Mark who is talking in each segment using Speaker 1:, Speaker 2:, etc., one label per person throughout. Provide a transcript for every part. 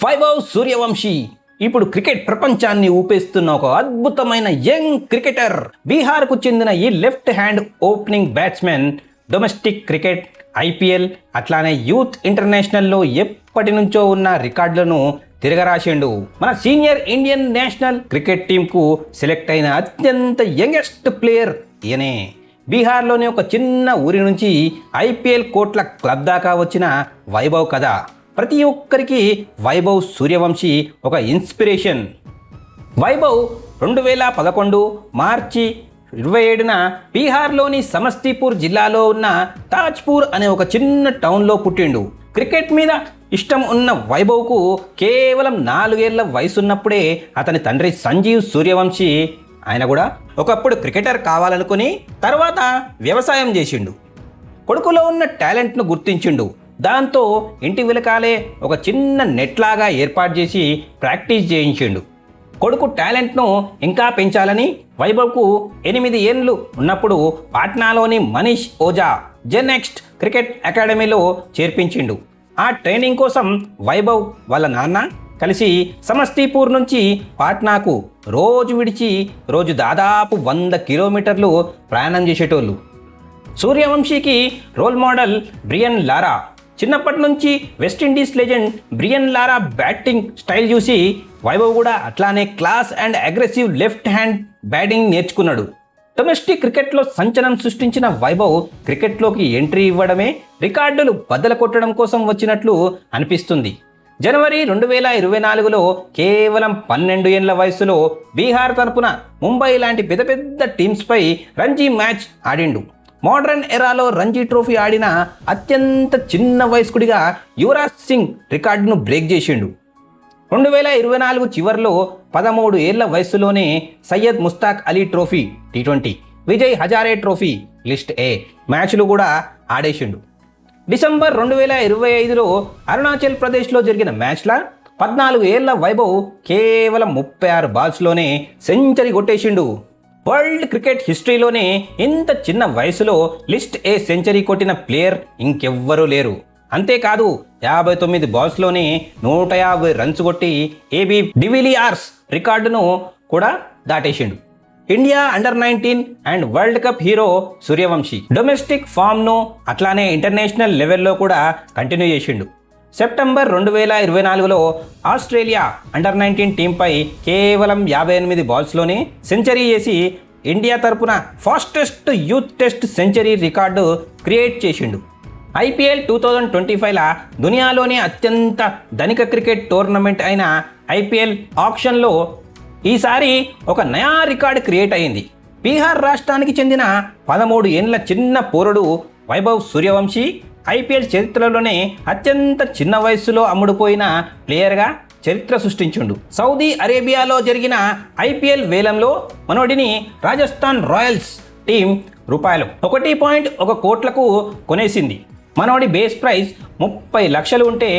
Speaker 1: వైభవ్ సూర్యవంశీ ఇప్పుడు క్రికెట్ ప్రపంచాన్ని ఊపేస్తున్న ఒక అద్భుతమైన యంగ్ క్రికెటర్. బీహార్కు చెందిన ఈ left hand opening batsmen domestic cricket, IPL, అట్లానే యూత్ ఇంటర్నేషనల్లో ఎప్పటి నుంచో ఉన్న రికార్డులను తిరగరాసిండు. మన సీనియర్ ఇండియన్ నేషనల్ క్రికెట్ టీంకు సెలెక్ట్ అయిన అత్యంత యంగెస్ట్ ప్లేయర్ ఈయనే. బీహార్లోని ఒక చిన్న ఊరి నుంచి ఐపీఎల్ కోట్ల క్లబ్ దాకా వచ్చిన వైభవ్ కథ ప్రతి ఒక్కరికి వైభవ్ సూర్యవంశీ ఒక ఇన్స్పిరేషన్. వైభవ్ 2011 మార్చి 27న బీహార్లోని సమస్తీపూర్ జిల్లాలో ఉన్న తాజ్పూర్ అనే ఒక చిన్న టౌన్లో పుట్టిండు. క్రికెట్ మీద ఇష్టం ఉన్న వైభవ్కు కేవలం 4 ఏళ్ల వయసున్నప్పుడే అతని తండ్రి సంజీవ్ సూర్యవంశీ, ఆయన కూడా ఒకప్పుడు క్రికెటర్ కావాలనుకుని తర్వాత వ్యవసాయం చేసిండు. కొడుకులో ఉన్న టాలెంట్ను గుర్తించిండు. దాంతో ఇంటి వెనకాలే ఒక చిన్న నెట్ లాగా ఏర్పాటు చేసి ప్రాక్టీస్ చేయించిండు. కొడుకు టాలెంట్ను ఇంకా పెంచాలని వైభవ్కు 8 ఏళ్ళు ఉన్నప్పుడు పాట్నాలోని మనీష్ ఓజా జెనెక్స్ట్ క్రికెట్ అకాడమీలో చేర్పించిండు. ఆ ట్రైనింగ్ కోసం వైభవ్ వాళ్ళ నాన్న కలిసి సమస్తీపూర్ నుంచి పాట్నాకు రోజు విడిచి రోజు దాదాపు 100 కిలోమీటర్లు ప్రయాణం చేసేటోళ్ళు. సూర్యవంశీకి రోల్ మోడల్ బ్రియన్ లారా. చిన్నప్పటి నుంచి వెస్టిండీస్ లెజెండ్ బ్రియన్ లారా బ్యాటింగ్ స్టైల్ చూసి వైభవ్ కూడా అట్లానే class and aggressive left hand batting నేర్చుకున్నాడు. డొమెస్టిక్ క్రికెట్లో సంచలనం సృష్టించిన వైభవ్ క్రికెట్లోకి ఎంట్రీ ఇవ్వడమే రికార్డులు బద్దలు కొట్టడం కోసం వచ్చినట్లు అనిపిస్తుంది. జనవరి 2024లో కేవలం 12 ఏళ్ల వయసులో బీహార్ తరపున ముంబై లాంటి పెద్ద పెద్ద టీమ్స్పై రంజీ మ్యాచ్ ఆడిండు. మోడర్న్ ఎరాలో రంజీ ట్రోఫీ ఆడిన అత్యంత చిన్న వయస్కుడిగా యువరాజ్ సింగ్ రికార్డును బ్రేక్ చేసిండు. 2024 చివరిలో 13 ఏళ్ల వయసులోనే Syed Mushtaq Ali trophy T20, Vijay Hazare trophy list A మ్యాచ్లు కూడా ఆడేసిండు. డిసెంబర్ 2025లో అరుణాచల్ ప్రదేశ్లో జరిగిన మ్యాచ్ల 14 ఏళ్ల వైభవ్ కేవలం 36 బాల్స్లోనే సెంచరీ కొట్టేసిండు. వరల్డ్ క్రికెట్ హిస్టరీలోనే ఇంత చిన్న వయసులో లిస్ట్ ఏ సెంచరీ కొట్టిన ప్లేయర్ ఇంకెవ్వరూ లేరు. అంతేకాదు 59 బాల్స్లోనే 150 రన్స్ కొట్టి ఏబీ డివిలియర్స్ రికార్డును కూడా దాటేసిండు. India under nineteen and world cup hero Suryavanshi domestic ఫామ్ను అట్లానే ఇంటర్నేషనల్ లెవెల్లో కూడా కంటిన్యూ చేసిండు. సెప్టెంబర్ 2024లో ఆస్ట్రేలియా అండర్-19 టీంపై కేవలం 58 బాల్స్లోనే సెంచరీ చేసి ఇండియా తరపున fastest youth test century record create చేసిండు. ఐపీఎల్ 2025ల దునియాలోనే అత్యంత ధనిక క్రికెట్ టోర్నమెంట్ అయిన ఐపీఎల్ ఆక్షన్లో ఈసారి ఒక నయా రికార్డు క్రియేట్ అయింది. బీహార్ రాష్ట్రానికి చెందిన 13 ఏళ్ల చిన్న పోరుడు వైభవ్ సూర్యవంశీ ఐపీఎల్ చరిత్రలోనే అత్యంత చిన్న వయస్సులో అమ్ముడుపోయిన ప్లేయర్గా చరిత్ర సృష్టించుండు. సౌదీ అరేబియాలో జరిగిన ఐపీఎల్ వేలంలో మనోడిని రాజస్థాన్ రాయల్స్ టీం ₹1.1 కోట్లకు కొనేసింది. మనోడి బేస్ ప్రైస్ 30 లక్షలు ఉంటే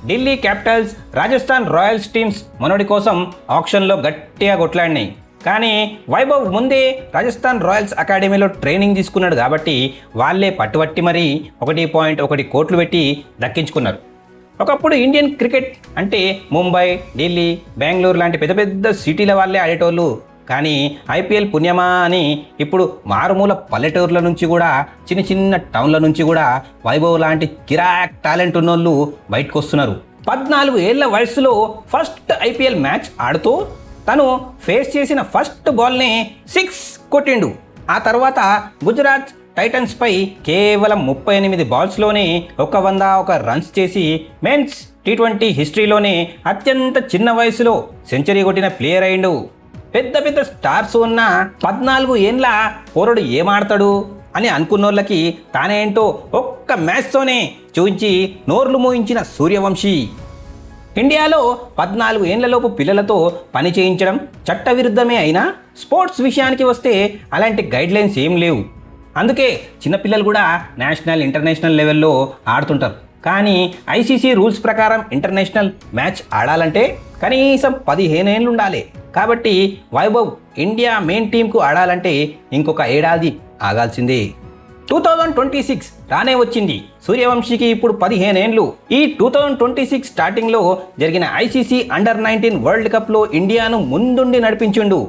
Speaker 1: Delhi Capitals, Rajasthan Royals teams మనోడి కోసం ఆక్షన్లో గట్టిగా కొట్లాడినాయి. కానీ వైభవ్ ముందే రాజస్థాన్ రాయల్స్ అకాడమీలో ట్రైనింగ్ తీసుకున్నాడు కాబట్టి వాళ్ళే పట్టుబట్టి మరీ 1.1 కోట్లు పెట్టి దక్కించుకున్నారు. ఒకప్పుడు ఇండియన్ క్రికెట్ అంటే ముంబై, ఢిల్లీ, బెంగళూరు లాంటి పెద్ద పెద్ద సిటీల వాళ్ళే ఆడేటోళ్ళు. కానీ ఐపీఎల్ పుణ్యమా అని ఇప్పుడు మారుమూల పల్లెటూర్ల నుంచి కూడా చిన్న చిన్న టౌన్ల నుంచి కూడా వైభవ్ లాంటి కిరాక్ టాలెంట్ ఉన్నోళ్ళు బయటకు వస్తున్నారు. 14 ఏళ్ల వయసులో ఫస్ట్ ఐపీఎల్ మ్యాచ్ ఆడుతూ తను ఫేస్ చేసిన ఫస్ట్ బాల్నే 6 కొట్టిండు. ఆ తర్వాత గుజరాత్ టైటన్స్పై కేవలం 38 బాల్స్లోనే 101 రన్స్ చేసి మెన్స్ T20 హిస్టరీలోనే అత్యంత చిన్న వయసులో సెంచరీ కొట్టిన ప్లేయర్ అయిండు. పెద్ద పెద్ద స్టార్స్ ఉన్న 14 ఏళ్ళ పోరుడు ఏమాడతాడు అని అనుకున్నోళ్ళకి తానేంటో ఒక్క మ్యాచ్తోనే చూపించి నోర్లు మూయించిన సూర్యవంశీ. ఇండియాలో 14 ఏళ్లలోపు పిల్లలతో పని చేయించడం చట్టవిరుద్ధమే అయినా స్పోర్ట్స్ విషయానికి వస్తే అలాంటి గైడ్లైన్స్ ఏం లేవు. అందుకే చిన్నపిల్లలు కూడా నేషనల్, ఇంటర్నేషనల్ లెవెల్లో ఆడుతుంటారు. కానీ ఐసీసీ రూల్స్ ప్రకారం ఇంటర్నేషనల్ మ్యాచ్ ఆడాలంటే కనీసం 15 ఏళ్ళు ఉండాలి. కాబట్టి వైభవ్ ఇండియా మెయిన్ టీంకు ఆడాలంటే ఇంకొక ఏడాది ఆగాల్సిందే. 2026 రానే వచ్చింది. సూర్యవంశీకి ఇప్పుడు 15 ఏండ్లు. ఈ 2026 స్టార్టింగ్లో జరిగిన ఐసీసీ అండర్-19 వరల్డ్ కప్లో ఇండియాను ముందుండి నడిపించిండు.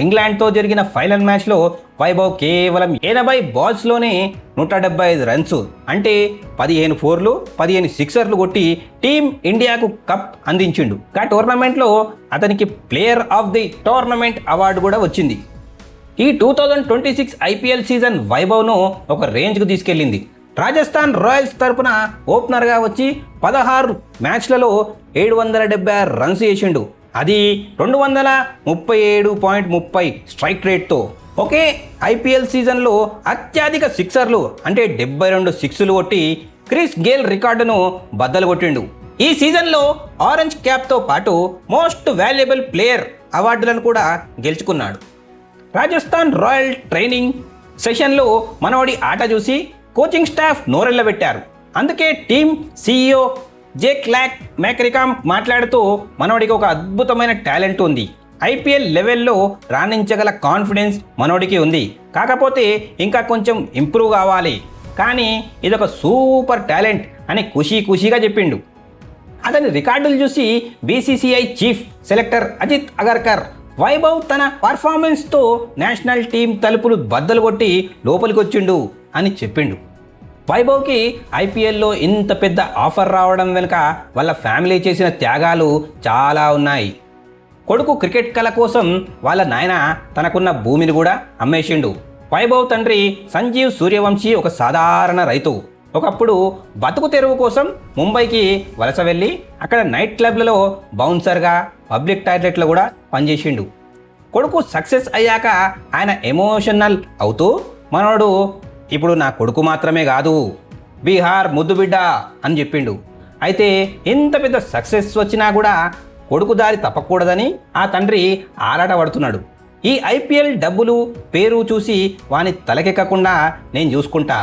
Speaker 1: ఇంగ్లాండ్తో జరిగిన ఫైనల్ మ్యాచ్లో వైభవ్ కేవలం 80 బాల్స్లోనే 175 రన్స్ అంటే 15 ఫోర్లు 15 సిక్సర్లు కొట్టి టీం ఇండియాకు కప్ అందించిండు. ఆ టోర్నమెంట్లో అతనికి player of the tournament award కూడా వచ్చింది. ఈ 2026 ఐపీఎల్ సీజన్ వైభవ్ను ఒక రేంజ్కు తీసుకెళ్లింది. రాజస్థాన్ రాయల్స్ తరపున ఓపెనర్గా వచ్చి 16 మ్యాచ్లలో 776 రన్స్ చేసిండు. అది 237.30 స్ట్రైక్ రేట్తో. ఒకే ఐపీఎల్ సీజన్లో అత్యధిక సిక్సర్లు అంటే 72 సిక్స్లు కొట్టి క్రిస్ గేల్ రికార్డును బద్దలు కొట్టిండు. ఈ సీజన్లో ఆరెంజ్ క్యాప్తో పాటు మోస్ట్ వాల్యుబుల్ ప్లేయర్ అవార్డులను కూడా గెలుచుకున్నాడు. రాజస్థాన్ రాయల్ ట్రైనింగ్ సెషన్లో మనోడి ఆట చూసి కోచింగ్ స్టాఫ్ నోరెళ్లబెట్టారు. అందుకే టీం సీఈఓ జేక్లాక్ మ్యాక్రికామ్ మాట్లాడుతూ మనోడికి ఒక అద్భుతమైన టాలెంట్ ఉంది, ఐపీఎల్ లెవెల్లో రాణించగల కాన్ఫిడెన్స్ మనోడికి ఉంది, కాకపోతే ఇంకా కొంచెం ఇంప్రూవ్ కావాలి, కానీ ఇదొక సూపర్ టాలెంట్ అని ఖుషీగా చెప్పిండు. అతని రికార్డులు చూసి BCCI chief selector Ajit Agarkar Vaibhav తన పర్ఫార్మెన్స్తో నేషనల్ టీం తలుపులు బద్దలు కొట్టి లోపలికి వచ్చిండు అని చెప్పిండు. వైభవ్కి ఐపీఎల్లో ఇంత పెద్ద ఆఫర్ రావడం వెనుక వాళ్ళ ఫ్యామిలీ చేసిన త్యాగాలు చాలా ఉన్నాయి. కొడుకు క్రికెట్ కళ కోసం వాళ్ళ నాయన తనకున్న భూమిని కూడా అమ్మేసిండు. వైభవ్ తండ్రి సంజీవ్ సూర్యవంశీ ఒక సాధారణ రైతు. ఒకప్పుడు బతుకు తెరువు కోసం ముంబైకి వలస వెళ్ళి అక్కడ నైట్ క్లబ్లలో బౌన్సర్గా పబ్లిక్ టాయిలెట్లో కూడా పనిచేసిండు. కొడుకు సక్సెస్ అయ్యాక ఆయన ఎమోషనల్ అవుతూ మనోడు ఇప్పుడు నా కొడుకు మాత్రమే కాదు, బీహార్ ముద్దుబిడ్డ అని చెప్పిండు. అయితే ఇంత పెద్ద సక్సెస్ వచ్చినా కూడా కొడుకు దారి తప్పకూడదని ఆ తండ్రి ఆరాట పడుతున్నాడు. ఈ ఐపీఎల్ డబ్బులు పేరు చూసి వాని తలకెక్కకుండా నేను చూసుకుంటా,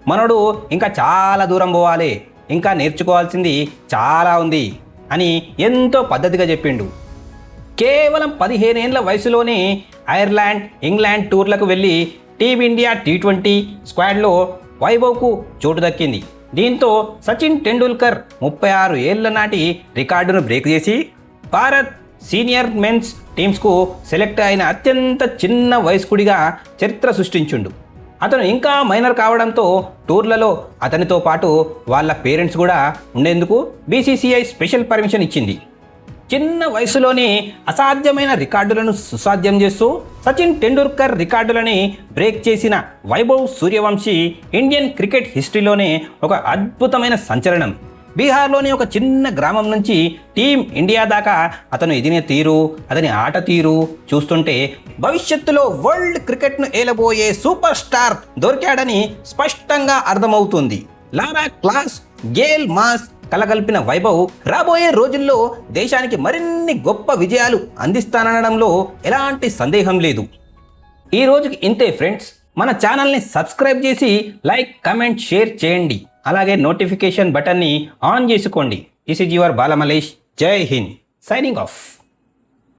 Speaker 1: మనోడు ఇంకా చాలా దూరం పోవాలి, ఇంకా నేర్చుకోవాల్సింది చాలా ఉంది అని ఎంతో పద్ధతిగా చెప్పిండు. కేవలం 15 ఏళ్ల వయసులోనే ఐర్లాండ్ ఇంగ్లాండ్ టూర్లకు వెళ్ళి టీమిండియా T20 స్క్వాడ్లో వైభవ్కు చోటు దక్కింది. దీంతో సచిన్ టెండూల్కర్ 36 ఏళ్ల నాటి రికార్డును బ్రేక్ చేసి భారత్ సీనియర్ మెన్స్ టీమ్స్కు సెలెక్ట్ అయిన అత్యంత చిన్న వయస్కుడిగా చరిత్ర సృష్టించుండు. అతను ఇంకా మైనర్ కావడంతో టూర్లలో అతనితో పాటు వాళ్ళ పేరెంట్స్ కూడా ఉండేందుకు బీసీసీఐ స్పెషల్ పర్మిషన్ ఇచ్చింది. చిన్న వయసులోనే అసాధ్యమైన రికార్డులను సుసాధ్యం చేస్తూ సచిన్ టెండూల్కర్ రికార్డులని బ్రేక్ చేసిన వైభవ్ సూర్యవంశీ ఇండియన్ క్రికెట్ హిస్టరీలోనే ఒక అద్భుతమైన సంచలనం. బీహార్లోని ఒక చిన్న గ్రామం నుంచి టీం ఇండియా దాకా అతను ఎదిగిన తీరు, అతని ఆట తీరు చూస్తుంటే భవిష్యత్తులో వరల్డ్ క్రికెట్ను ఏలబోయే సూపర్ స్టార్ దొరికాడని స్పష్టంగా అర్థమవుతుంది. లారా క్లాస్, గేల్ మాస్ కలగల్పిన వైభవ్ రాబోయే రోజుల్లో దేశానికి మరిన్ని గొప్ప విజయాలు అందిస్తాననడంలో ఎలాంటి సందేహం లేదు. ఈ రోజుకి ఇంతే ఫ్రెండ్స్. మన ఛానల్ని సబ్స్క్రైబ్ చేసి లైక్, కమెంట్, షేర్ చేయండి. అలాగే నోటిఫికేషన్ బటన్ని ఆన్ చేసుకోండి. This is your Balamalesh. Jai Hind. Signing off.